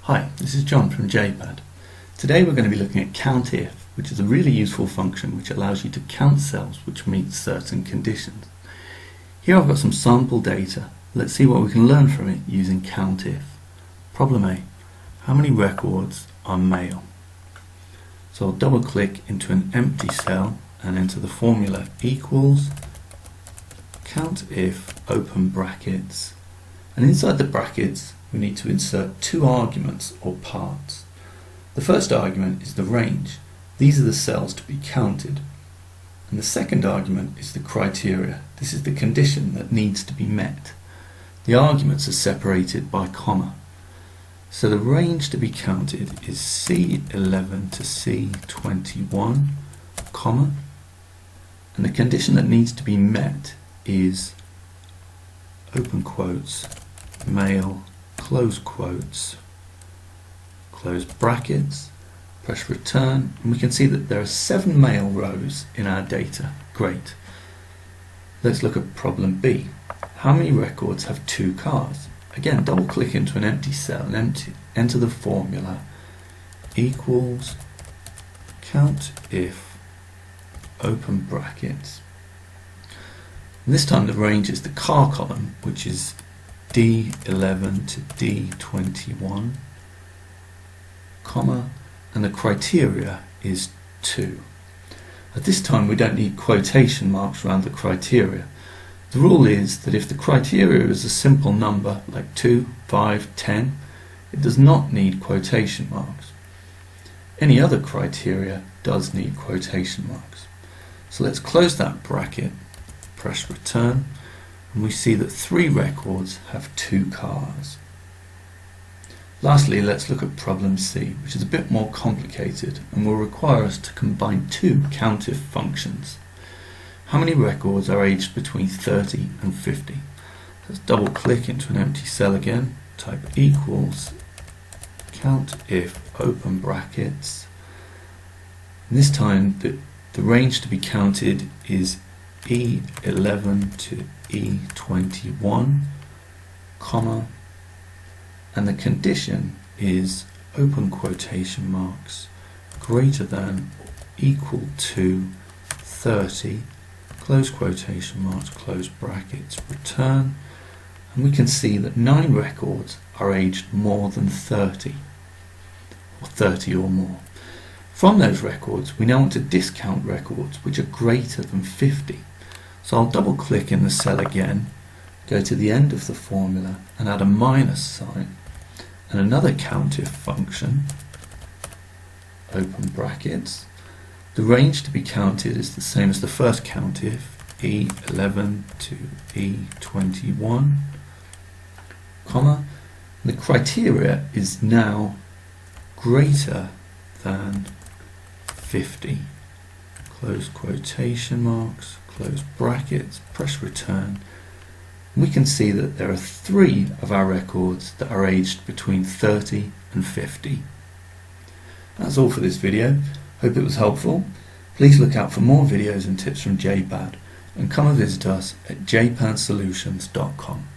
Hi, this is John from JPad. Today we're going to be looking at Countif, which is a really useful function which allows you to count cells which meet certain conditions. Here I've got some sample data. Let's see what we can learn from it using Countif. Today we're going to be looking at Countif, which is a really useful function which allows you to count cells which meet certain conditions. Here I've got some sample data. Let's see what we can learn from it using Countif. Problem A. How many records are male? So I'll double click into an empty cell and enter the formula equals Countif open brackets, and inside the brackets we need to insert two arguments or parts. The first argument is the range. These are the cells to be counted. And the second argument is the criteria. This is the condition that needs to be met. The arguments are separated by comma. So the range to be counted is C11 to C21, comma, and the condition that needs to be met is open quotes, male, close quotes, close brackets, press return, and we can see that there are 7 male rows in our data. Great. Let's look at problem B. How many records have 2 cars? Again, double click into an empty cell and enter the formula equals Countif open brackets. And this time the range is the car column, which is D11 to D21, comma, and the criteria is 2. At this time we don't need quotation marks around the criteria. The rule is that if the criteria is a simple number like 2, 5, 10, it does not need quotation marks. Any other criteria does need quotation marks. So let's close that bracket, press return, and we see that 3 records have 2 cars. Lastly, let's look at problem C, which is a bit more complicated and will require us to combine 2 Countif functions. How many records are aged between 30 and 50? Let's double click into an empty cell again, type equals Countif open brackets, and this time the range to be counted is E11 to E21, comma, and the condition is open quotation marks greater than or equal to 30, close quotation marks, close brackets, return, and we can see that 9 records are aged more than 30, or 30 or more. From those records we now want to discount records which are greater than 50. So I'll double click in the cell again, go to the end of the formula and add a minus sign and another Countif function, open brackets. The range to be counted is the same as the first Countif, E11 to E21, comma, and the criteria is now greater than 50. Close quotation marks, close brackets, press return. We can see that there are 3 of our records that are aged between 30 and 50. That's all for this video. Hope it was helpful. Please look out for more videos and tips from JPad and come and visit us at jpadsolutions.com.